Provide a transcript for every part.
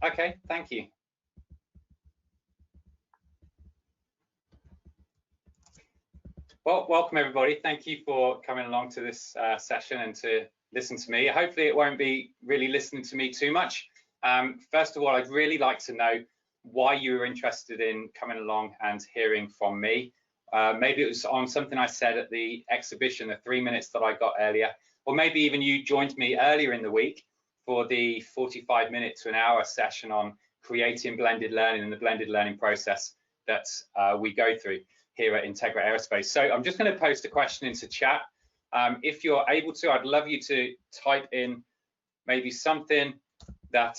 Okay, thank you. Well, welcome everybody. Thank you for coming along to this session and to listen to me. Hopefully it won't be really listening to me too much. First of all, I'd really like to know why you were interested in coming along and hearing from me. Maybe it was on something I said at the exhibition, the 3 minutes that I got earlier, or maybe even you joined me earlier in the week for the 45-minute to an hour session on creating blended learning and the blended learning process that we go through here at Integra Aerospace. So I'm just going to post a question into chat. If you're able to, I'd love you to type in maybe something that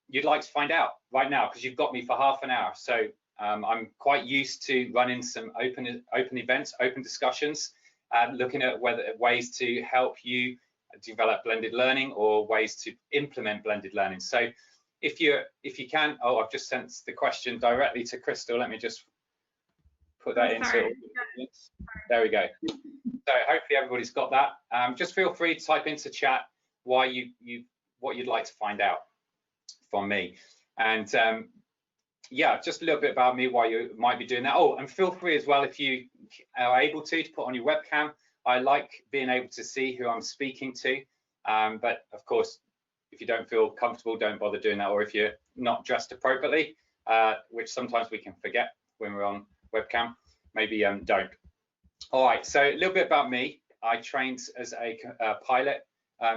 you'd like to find out right now, because you've got me for half an hour. So I'm quite used to running some open events, open discussions, looking at ways to help you develop blended learning or ways to implement blended learning. So if you can, oh, I've just sent the question directly to Crystal. Let me just put that into. There we go. So hopefully everybody's got that. Just feel free to type into chat why what you'd like to find out from me. And yeah, just a little bit about me, why you might be doing that. Oh, and feel free as well, if you are able to put on your webcam. I like being able to see who I'm speaking to. But of course, if you don't feel comfortable, don't bother doing that. Or if you're not dressed appropriately, which sometimes we can forget when we're on webcam, maybe don't. All right, so a little bit about me. I trained as a pilot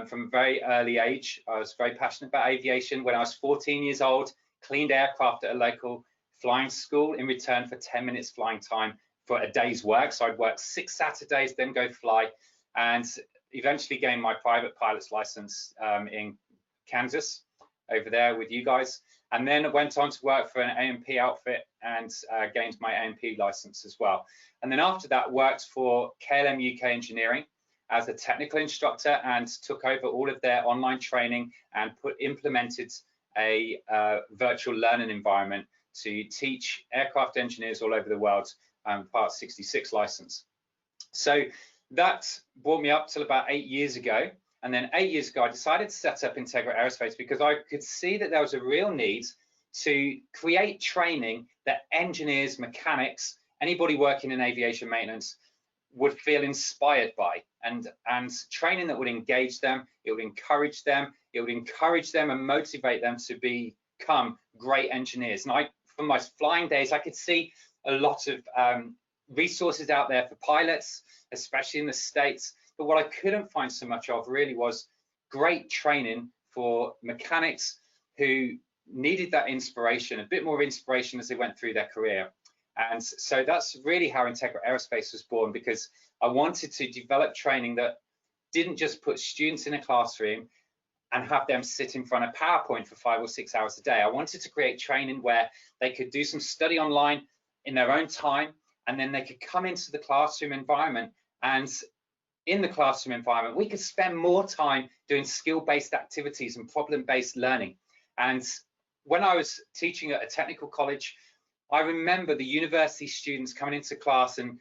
from a very early age. I was very passionate about aviation. When I was 14 years old, cleaned aircraft at a local flying school in return for 10 minutes flying time for a day's work. So I'd work 6 Saturdays, then go fly, and eventually gained my private pilot's license in Kansas, over there with you guys. And then went on to work for an A&P outfit and gained my A&P license as well. And then after that, worked for KLM UK Engineering as a technical instructor and took over all of their online training and implemented a virtual learning environment to teach aircraft engineers all over the world Part 66 license. So that brought me up till about 8 years ago. And then 8 years ago, I decided to set up Integra Aerospace because I could see that there was a real need to create training that engineers, mechanics, anybody working in aviation maintenance would feel inspired by, and training that would engage them, it would encourage them, and motivate them to become great engineers. And from my flying days, I could see a lot of resources out there for pilots, especially in the States. But what I couldn't find so much of really was great training for mechanics who needed that inspiration, a bit more inspiration as they went through their career. And so that's really how Integra Aerospace was born, because I wanted to develop training that didn't just put students in a classroom and have them sit in front of PowerPoint for 5 or 6 hours a day. I wanted to create training where they could do some study online in their own time, and then they could come into the classroom environment, and in the classroom environment, we could spend more time doing skill-based activities and problem-based learning. And when I was teaching at a technical college, I remember the university students coming into class, and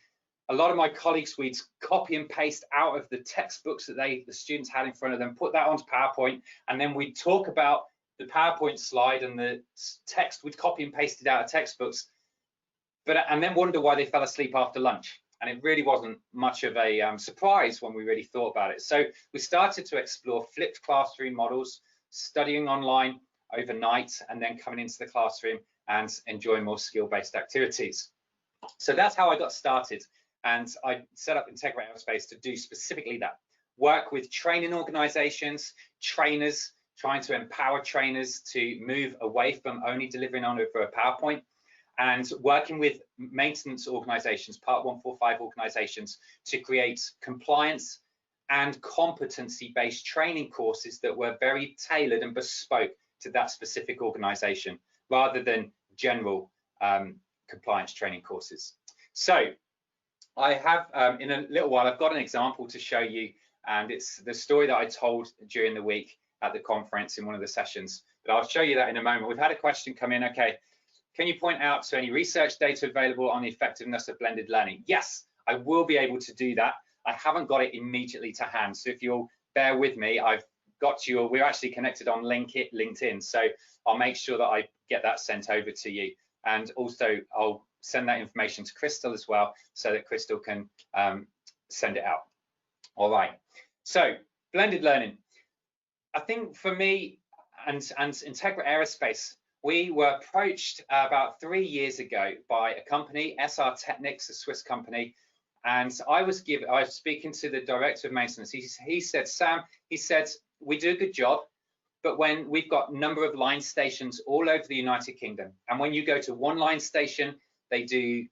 a lot of my colleagues, we'd copy and paste out of the textbooks that the students had in front of them, put that onto PowerPoint, and then we'd talk about the PowerPoint slide and the text, we'd copy and paste it out of textbooks, and then wonder why they fell asleep after lunch. And it really wasn't much of a surprise when we really thought about it. So we started to explore flipped classroom models, studying online overnight, and then coming into the classroom and enjoying more skill-based activities. So that's how I got started. And I set up Integra Aerospace to do specifically that. Work with training organizations, trainers, trying to empower trainers to move away from only delivering on over a PowerPoint, and working with maintenance organizations, Part 145 organizations, to create compliance and competency-based training courses that were very tailored and bespoke to that specific organization, rather than general compliance training courses. So I have, in a little while, I've got an example to show you, and it's the story that I told during the week at the conference in one of the sessions, but I'll show you that in a moment. We've had a question come in. Okay, can you point out to any research data available on the effectiveness of blended learning? Yes, I will be able to do that. I haven't got it immediately to hand, so if you'll bear with me, I've got you, or we're actually connected on LinkedIn. So I'll make sure that I get that sent over to you. And also I'll send that information to Crystal as well, so that Crystal can send it out. All right, so blended learning. I think for me and Integra Aerospace, we were approached about 3 years ago by a company, SR Technics, a Swiss company, and I was speaking to the director of maintenance. He said, Sam, he said, we do a good job, but when we've got a number of line stations all over the United Kingdom, and when you go to one line station, they do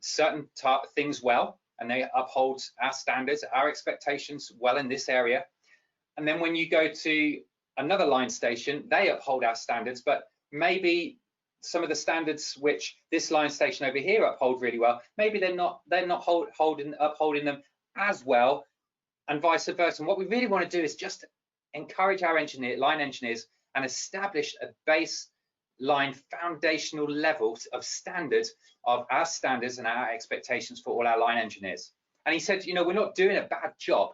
certain things well, and they uphold our standards, our expectations well in this area. And then when you go to another line station, they uphold our standards, but maybe some of the standards which this line station over here uphold really well, maybe they're not upholding them as well, and vice versa. And what we really want to do is just encourage our line engineers and establish a baseline foundational level of standards, of our standards and our expectations for all our line engineers. And he said, you know, we're not doing a bad job,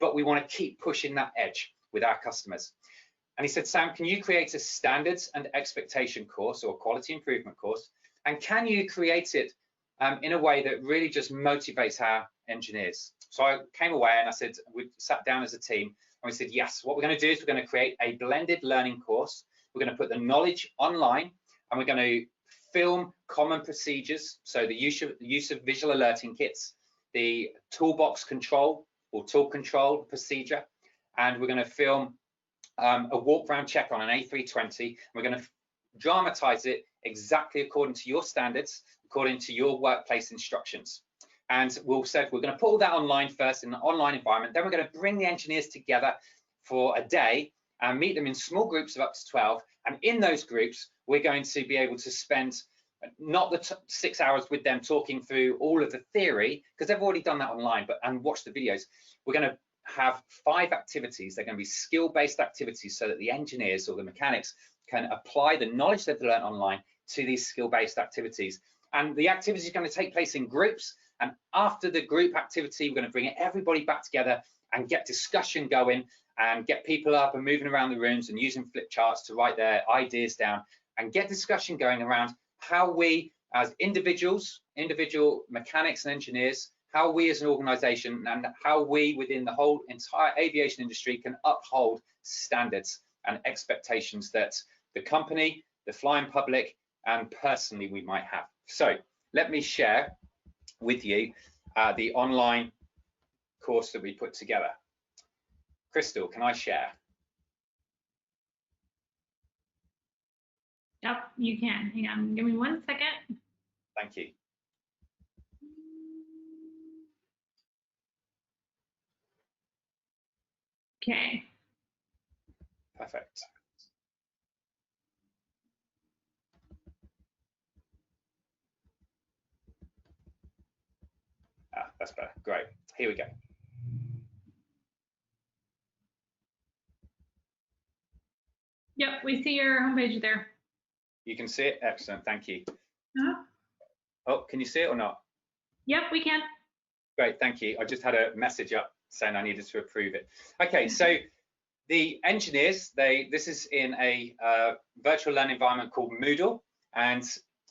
but we want to keep pushing that edge with our customers. And he said, Sam, can you create a standards and expectation course or quality improvement course? And can you create it in a way that really just motivates our engineers? So I came away and I said, we sat down as a team and we said, yes, what we're going to do is we're going to create a blended learning course. We're going to put the knowledge online, and we're going to film common procedures. So the use of visual alerting kits, the toolbox control or tool control procedure, and we're going to film a walk round check on an A320. We're going to dramatize it exactly according to your standards, according to your workplace instructions. And we'll said we're going to put all that online first in an online environment. Then we're going to bring the engineers together for a day and meet them in small groups of up to 12. And in those groups, we're going to be able to spend not the 6 hours with them talking through all of the theory, because they've already done that online, and watch the videos. We're going to have 5 activities. They're going to be skill-based activities so that the engineers or the mechanics can apply the knowledge they've learned online to these skill-based activities. And the activity is going to take place in groups. And after the group activity, we're going to bring everybody back together and get discussion going and get people up and moving around the rooms and using flip charts to write their ideas down and get discussion going around how we as individual mechanics and engineers, how we as an organization, and how we within the whole entire aviation industry can uphold standards and expectations that the company, the flying public, and personally we might have. So let me share with you the online course that we put together. Crystal, can I share? Yep, you can. Hang on, give me 1 second. Thank you. Okay. Perfect. That's better. Great. Here we go. Yep, we see your homepage there. You can see it? Excellent. Thank you. Uh-huh. Oh, can you see it or not? Yep, we can. Great. Thank you. I just had a message up saying I needed to approve it. Okay, so the engineers, this is in a virtual learning environment called Moodle. And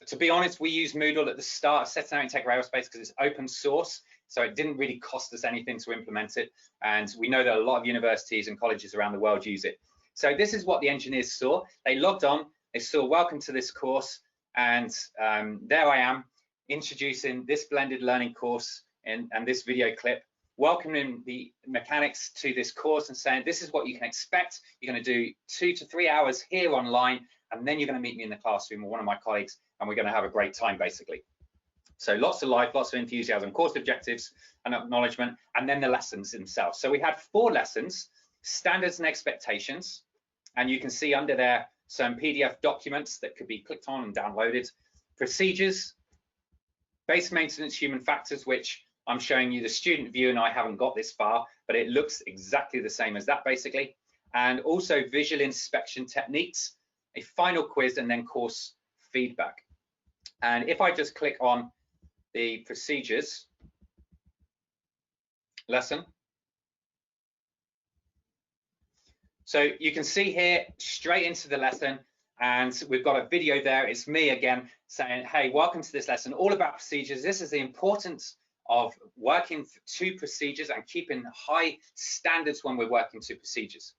to be honest, we use Moodle at the start of setting out Integra Aerospace because it's open source. So it didn't really cost us anything to implement it. And we know that a lot of universities and colleges around the world use it. So this is what the engineers saw. They logged on, they saw welcome to this course. And there I am introducing this blended learning course and this video clip, welcoming the mechanics to this course and saying, this is what you can expect. You're going to do 2 to 3 hours here online, and then you're going to meet me in the classroom or one of my colleagues, and we're going to have a great time, basically. So lots of life, lots of enthusiasm, course objectives and acknowledgement, and then the lessons themselves. So we had 4 lessons, standards and expectations, and you can see under there some PDF documents that could be clicked on and downloaded, procedures, base maintenance, human factors, which I'm showing you the student view, and I haven't got this far, but it looks exactly the same as that basically. And also visual inspection techniques, a final quiz, and then course feedback. And if I just click on the procedures lesson, So you can see here straight into the lesson, and we've got a video there. It's me again saying, hey, welcome to this lesson, all about procedures. This is the importance of working to procedures and keeping high standards when we're working to procedures.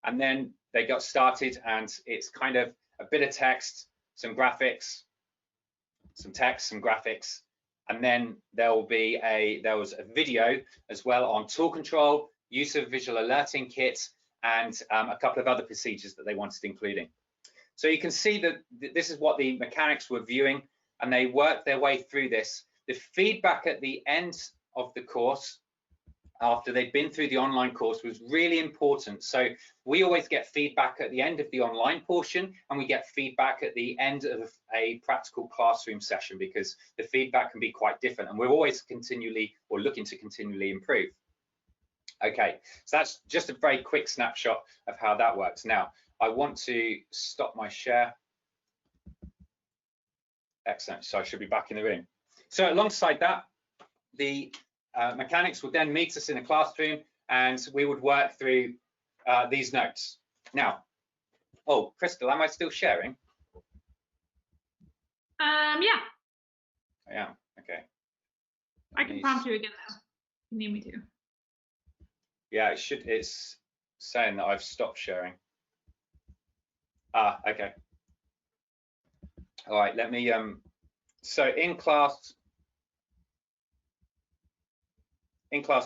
And then they got started, and it's kind of a bit of text, some graphics, some text, some graphics, and then there was a video as well on tool control, use of visual alerting kits, and a couple of other procedures that they wanted including. So you can see that this is what the mechanics were viewing, and they worked their way through this. The feedback at the end of the course, after they've been through the online course, was really important. So we always get feedback at the end of the online portion, and we get feedback at the end of a practical classroom session, because the feedback can be quite different, and we're always continually or looking to continually improve. Okay, so that's just a very quick snapshot of how that works. Now, I want to stop my share. Excellent, so I should be back in the room. So alongside that, the mechanics would then meet us in a classroom, and we would work through these notes. Now, oh, Crystal, am I still sharing? Yeah. I am, okay. I can prompt you again though, if you need me to. Yeah, it's saying that I've stopped sharing. Ah, okay. All right, let me, so in class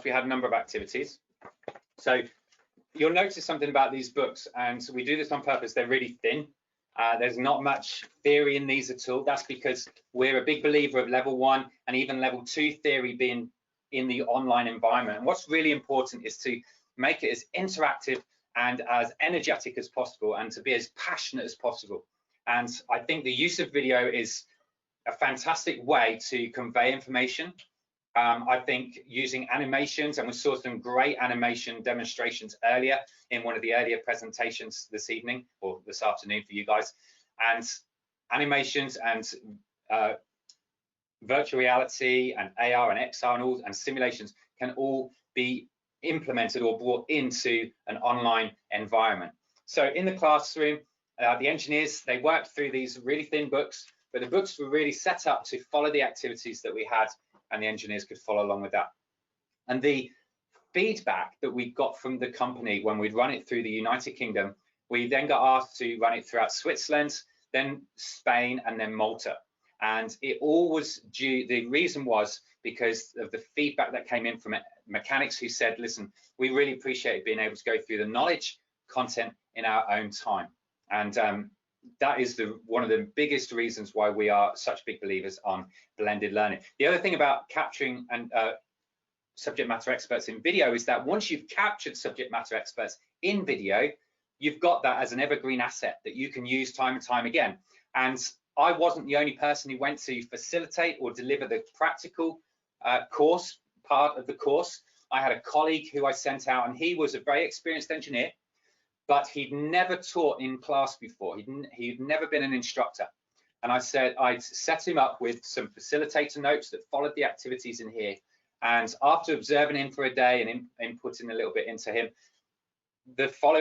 we had a number of activities. So you'll notice something about these books, and we do this on purpose. They're really thin. There's not much theory in these at all. That's because we're a big believer of level 1 and even level 2 theory being in the online environment. And what's really important is to make it as interactive and as energetic as possible, and to be as passionate as possible. And I think the use of video is a fantastic way to convey information. I think using animations, and we saw some great animation demonstrations earlier in one of the earlier presentations this evening or this afternoon for you guys, and animations and virtual reality and AR and XR and simulations can all be implemented or brought into an online environment. So in the classroom, the engineers, they worked through these really thin books, but the books were really set up to follow the activities that we had, and the engineers could follow along with that. And the feedback that we got from the company when we'd run it through the United Kingdom, we then got asked to run it throughout Switzerland, then Spain, and then Malta. And it all was due, the reason was because of the feedback that came in from mechanics who said, listen, we really appreciate being able to go through the knowledge content in our own time. And that is one of the biggest reasons why we are such big believers on blended learning. The other thing about capturing and subject matter experts in video is that once you've captured subject matter experts in video, you've got that as an evergreen asset that you can use time and time again. And I wasn't the only person who went to facilitate or deliver the practical course part of the course. I had a colleague who I sent out, and he was a very experienced engineer, but he'd never taught in class before. He'd never been an instructor. And I said, I'd set him up with some facilitator notes that followed the activities in here. And after observing him for a day and inputting a little bit into him,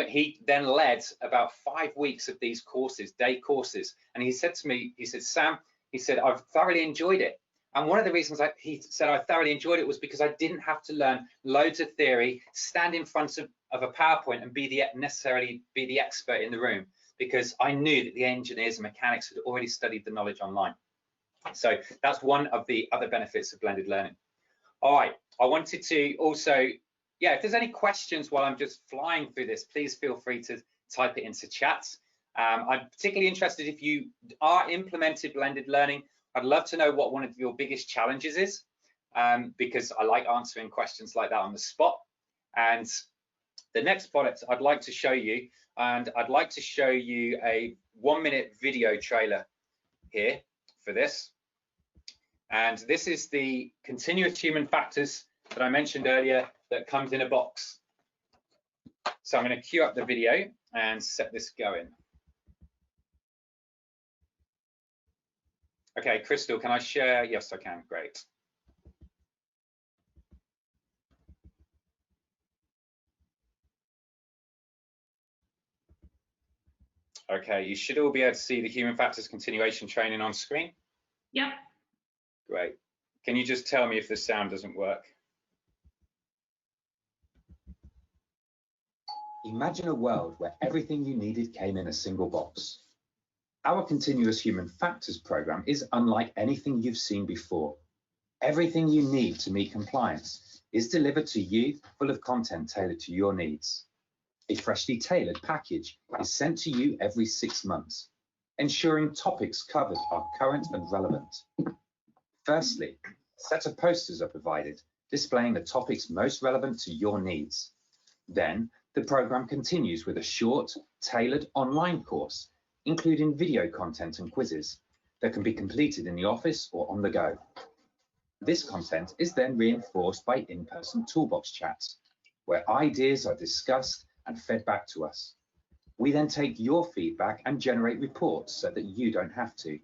he then led about 5 weeks of these courses, day courses. And he said to me, he said, Sam, he said, I've thoroughly enjoyed it. And one of the reasons he said I thoroughly enjoyed it was because I didn't have to learn loads of theory, stand in front of a PowerPoint and necessarily be the expert in the room, because I knew that the engineers and mechanics had already studied the knowledge online. So that's one of the other benefits of blended learning. All right, I wanted to also, yeah, if there's any questions while I'm just flying through this, please feel free to type it into chat. I'm particularly interested if you are implemented blended learning. I'd love to know what one of your biggest challenges is, because I like answering questions like that on the spot. And the next product I'd like to show you, and I'd like to show you a 1-minute video trailer here for this. And this is the continuous human factors that I mentioned earlier that comes in a box. So I'm going to queue up the video and set this going. Okay, Crystal, can I share? Yes, I can. Great. Okay, you should all be able to see the human factors continuation training on screen. Yep. Great. Can you just tell me if the sound doesn't work? Imagine a world where everything you needed came in a single box. Our Continuous Human Factors program is unlike anything you've seen before. Everything you need to meet compliance is delivered to you, full of content tailored to your needs. A freshly tailored package is sent to you every 6 months, ensuring topics covered are current and relevant. Firstly, a set of posters are provided, displaying the topics most relevant to your needs. Then, the program continues with a short, tailored online course, including video content and quizzes that can be completed in the office or on the go. This content is then reinforced by in-person toolbox chats, where ideas are discussed and fed back to us. We then take your feedback and generate reports so that you don't have to.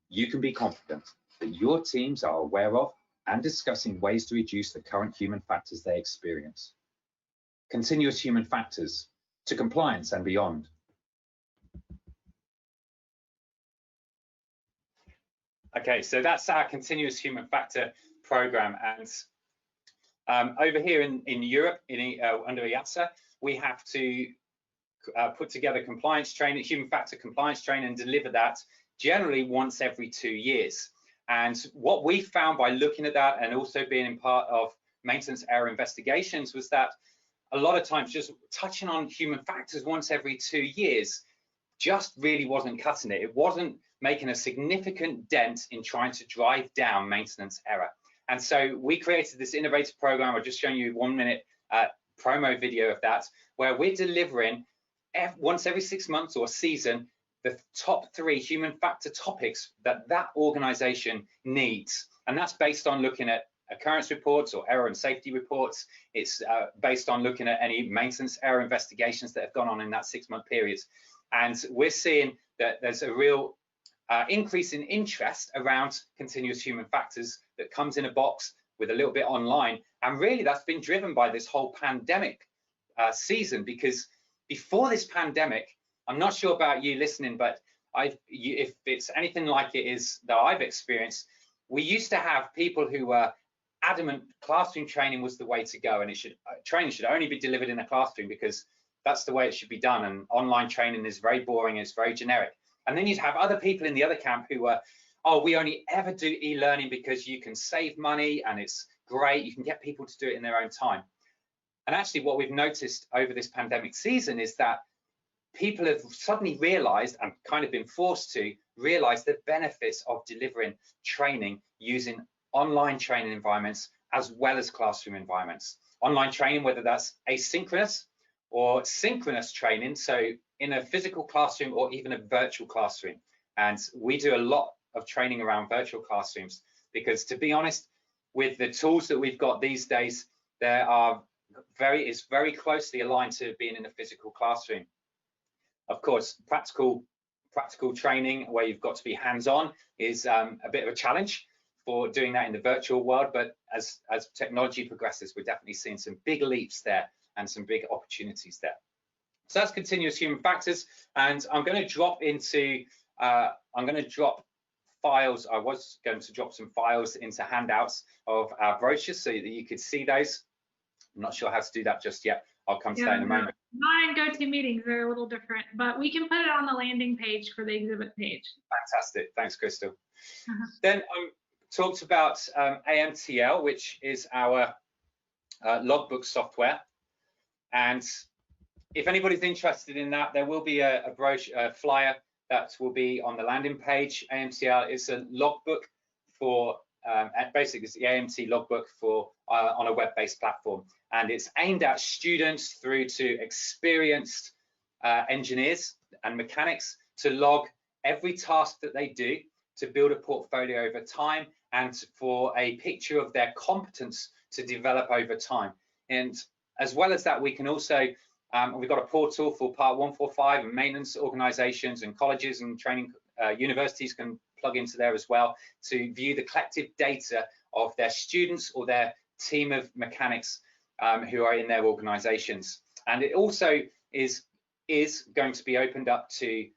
You can be confident that your teams are aware of and discussing ways to reduce the current human factors they experience. Continuous human factors to compliance and beyond. Okay, so that's our continuous human factor program, and over here in Europe, under EASA, we have to put together compliance training, human factor compliance training, and deliver that generally once every 2 years. And what we found by looking at that and also being part of maintenance error investigations was that a lot of times just touching on human factors once every 2 years just really wasn't cutting it. It wasn't making a significant dent in trying to drive down maintenance error. And so we created this innovative program. I've just shown you 1 minute promo video of that, where we're delivering once every 6 months or season the top 3 human factor topics that that organization needs. And that's based on looking at occurrence reports or error and safety reports. It's based on looking at any maintenance error investigations that have gone on in that 6-month period. And we're seeing that there's a real increase in interest around continuous human factors that comes in a box with a little bit online. And really that's been driven by this whole pandemic season, because before this pandemic, I'm not sure about you listening, but if it's anything like it is that I've experienced, we used to have people who were adamant classroom training was the way to go, and training should only be delivered in a classroom because that's the way it should be done, and online training is very boring, it's very generic. And then you'd have other people in the other camp who were, oh, we only ever do e-learning because you can save money and it's great, you can get people to do it in their own time. And actually what we've noticed over this pandemic season is that people have suddenly realized and kind of been forced to realize the benefits of delivering training using online training environments as well as classroom environments. Online training, whether that's asynchronous or synchronous training, so in a physical classroom or even a virtual classroom. And we do a lot of training around virtual classrooms because, to be honest, with the tools that we've got these days, it's very closely aligned to being in a physical classroom. Of course, practical training where you've got to be hands-on is a bit of a challenge for doing that in the virtual world, but as technology progresses, we're definitely seeing some big leaps there and some big opportunities there. So that's continuous human factors, and I'm going to drop files. I was going to drop some files into handouts of our brochures so that you could see those. I'm not sure how to do that just yet. I'll come to that in a moment. Mine GoToMeetings are a little different, but we can put it on the landing page for the exhibit page. Fantastic, thanks, Crystal. Then I talked about AMTL, which is our logbook software. And if anybody's interested in that, there will be a brochure, a flyer that will be on the landing page. AMTL is a logbook for, basically it's the AMT logbook for on a web-based platform. And it's aimed at students through to experienced engineers and mechanics to log every task that they do to build a portfolio over time and for a picture of their competence to develop over time. And as well as that, we can also, we've got a portal for Part 145 and maintenance organizations and colleges and training universities can plug into there as well to view the collective data of their students or their team of mechanics who are in their organizations. And it also is is going to be opened up to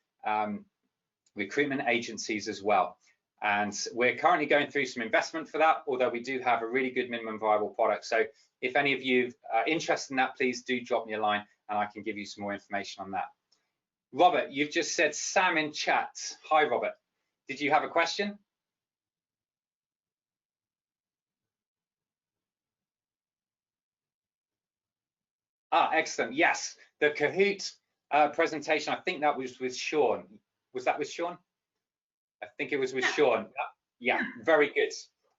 recruitment agencies as well. And we're currently going through some investment for that, although we do have a really good minimum viable product. So if any of you are interested in that, please do drop me a line and I can give you some more information on that. Robert, you've just said Sam in chat. Hi, Robert. Did you have a question? Ah, excellent. Yes, the Kahoot presentation, I think that was with Sean. Was that with Sean? I think it was with Sean. Yeah, very good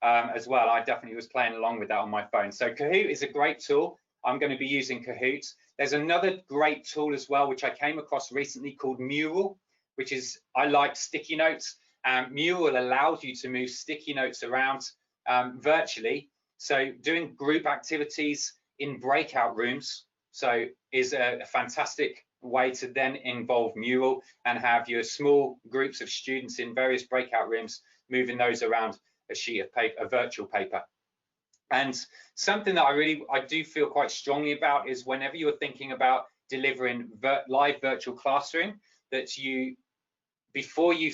as well. I definitely was playing along with that on my phone. So Kahoot is a great tool. I'm going to be using Kahoot. There's another great tool as well, which I came across recently called Mural, which is, I like sticky notes. Mural allows you to move sticky notes around virtually. So doing group activities in breakout rooms, so is a fantastic way to then involve Mural and have your small groups of students in various breakout rooms moving those around a sheet of paper, a virtual paper. And something that I do feel quite strongly about is whenever you're thinking about delivering live virtual classroom, that you, before you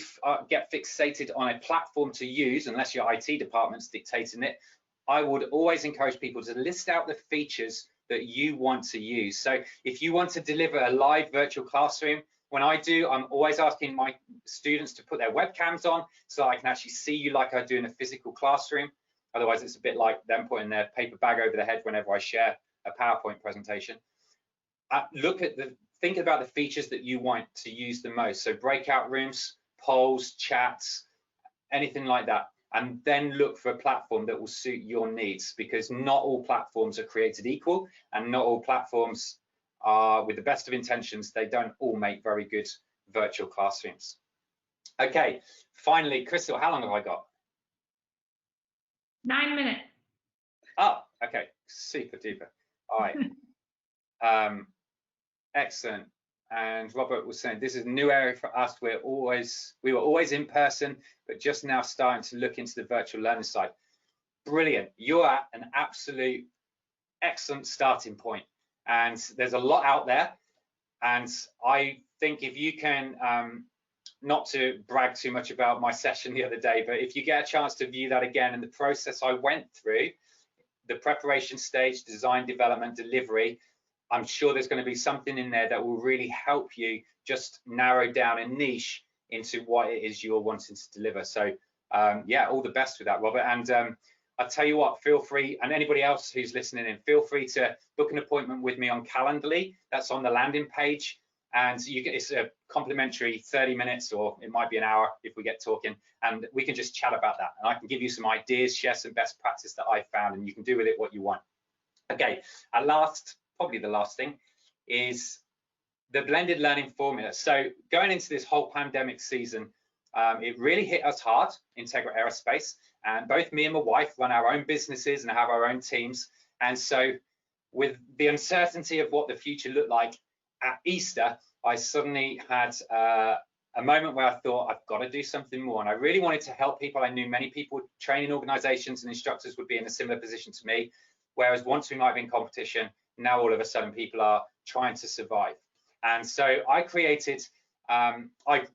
get fixated on a platform to use, unless your IT department's dictating it, I would always encourage people to list out the features that you want to use. So if you want to deliver a live virtual classroom, when I do, I'm always asking my students to put their webcams on so I can actually see you like I do in a physical classroom. Otherwise, it's a bit like them putting their paper bag over their head whenever I share a PowerPoint presentation. Think about the features that you want to use the most. So breakout rooms, polls, chats, anything like that. And then look for a platform that will suit your needs, because not all platforms are created equal and not all platforms are, with the best of intentions, they don't all make very good virtual classrooms. Okay, finally, Crystal, how long have I got? 9 minutes. Oh, okay, super duper. All right. Excellent. And Robert was saying this is a new area for us. We were always in person, but just now starting to look into the virtual learning side. Brilliant. You're at an absolute excellent starting point. And there's a lot out there. And I think if you can, not to brag too much about my session the other day, but if you get a chance to view that again and the process I went through, the preparation stage, design, development, delivery, I'm sure there's going to be something in there that will really help you just narrow down a niche into what it is you're wanting to deliver. So yeah, all the best with that, Robert. And I'll tell you what, feel free, and anybody else who's listening in, feel free to book an appointment with me on Calendly. That's on the landing page. And it's a complimentary 30 minutes, or it might be an hour if we get talking, and we can just chat about that. And I can give you some ideas, share some best practice that I found, and you can do with it what you want. Okay, probably the last thing is the blended learning formula. So going into this whole pandemic season, it really hit us hard, Integra Aerospace, and both me and my wife run our own businesses and have our own teams. And so with the uncertainty of what the future looked like at Easter, I suddenly had a moment where I thought, I've got to do something more. And I really wanted to help people. I knew many people, training organizations and instructors would be in a similar position to me, whereas once we might be in competition, now all of a sudden people are trying to survive. And so I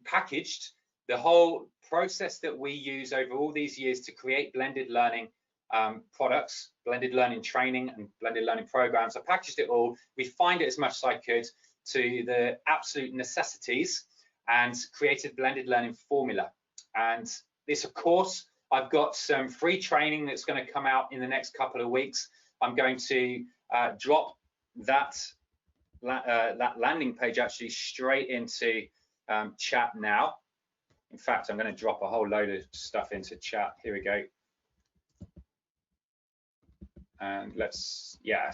packaged the whole process that we use over all these years to create blended learning products, blended learning training and blended learning programs. I packaged it all, refined it as much as I could to the absolute necessities, and created blended learning formula. And this, of course, I've got some free training that's going to come out in the next couple of weeks. I'm going to drop that landing page actually straight into chat now. In fact, I'm going to drop a whole load of stuff into chat. Here we go. And yeah.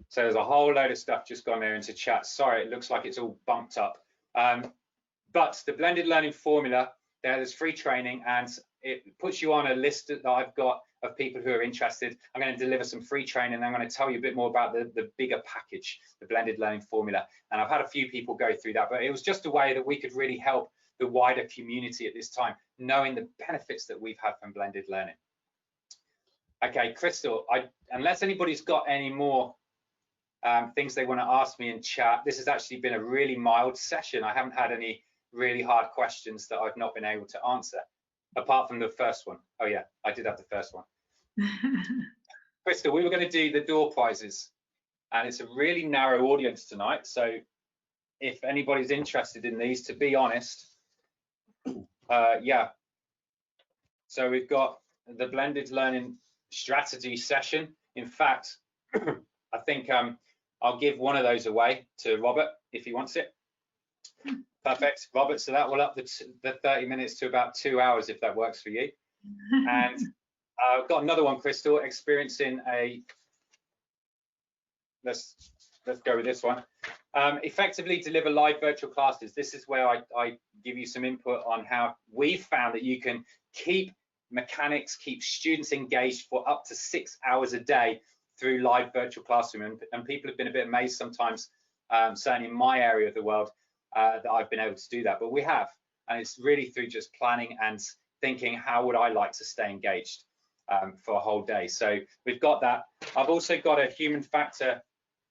So there's a whole load of stuff just gone there into chat. Sorry, it looks like it's all bumped up. But the blended learning formula, there's free training, and it puts you on a list that I've got of people who are interested. I'm going to deliver some free training. I'm going to tell you a bit more about the bigger package, the blended learning formula. And I've had a few people go through that, but it was just a way that we could really help the wider community at this time, knowing the benefits that we've had from blended learning. Okay, Crystal, unless anybody's got any more things they want to ask me in chat. This has actually been a really mild session. I haven't had any really hard questions that I've not been able to answer, apart from the first one. Oh yeah, I did have the first one. Crystal, we were going to do the door prizes, and it's a really narrow audience tonight. So if anybody's interested in these, to be honest, yeah. So we've got the blended learning strategy session. In fact, I think I'll give one of those away to Robert if he wants it. Perfect, Robert. So that will up the 30 minutes to about 2 hours if that works for you. And I've got another one, Crystal, experiencing a, let's go with this one. Effectively deliver live virtual classes. This is where I give you some input on how we've found that you can keep mechanics, keep students engaged for up to 6 hours a day through live virtual classroom. And people have been a bit amazed sometimes, certainly in my area of the world, that I've been able to do that, but we have. And it's really through just planning and thinking, how would I like to stay engaged for a whole day? So we've got that. I've also got a human factor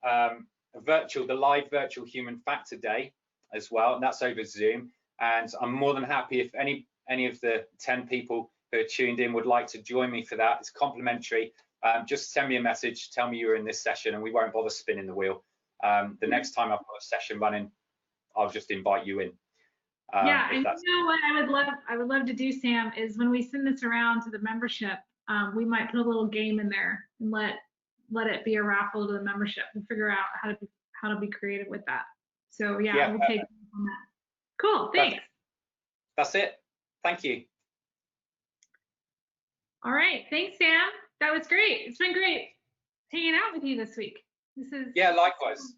the live virtual human factor day as well, and that's over Zoom. And I'm more than happy if any of the 10 people who are tuned in would like to join me for that. It's complimentary. Just send me a message, tell me you're in this session, and we won't bother spinning the wheel. The next time I've got a session running, I'll just invite you in. Yeah, and you know what I would love to do, Sam, is when we send this around to the membership, we might put a little game in there and let it be a raffle to the membership and figure out how to be creative with that. So yeah, we'll take on that. Cool, thanks. That's it. Thank you. All right, thanks, Sam. That was great. It's been great hanging out with you this week. Yeah, likewise.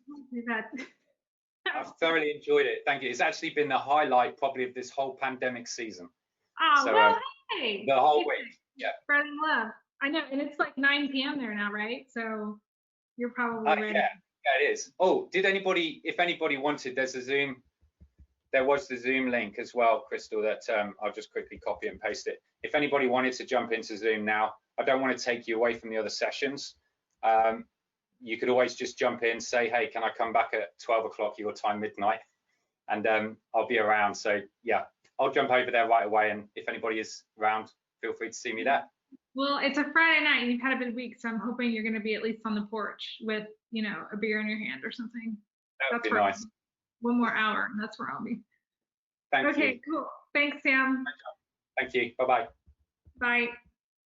I've thoroughly enjoyed it. Thank you. It's actually been the highlight probably of this whole pandemic season. Oh, so, well, hey. The whole week. Yeah. Spreading love. I know, and it's like 9 p.m. there now, right? So you're probably ready. Yeah, it is. Oh, if anybody wanted, there was the Zoom link as well, Crystal, that I'll just quickly copy and paste it. If anybody wanted to jump into Zoom now, I don't want to take you away from the other sessions. You could always just jump in, say, hey, can I come back at 12 o'clock your time, midnight? And I'll be around. So yeah, I'll jump over there right away. And if anybody is around, feel free to see me there. Well, it's a Friday night and you've had a big week, so I'm hoping you're going to be at least on the porch with, a beer in your hand or something. That would be nice. One more hour, and that's where I'll be. Thank you. Okay, cool. Thanks, Sam. Thank you. Bye-bye. Bye.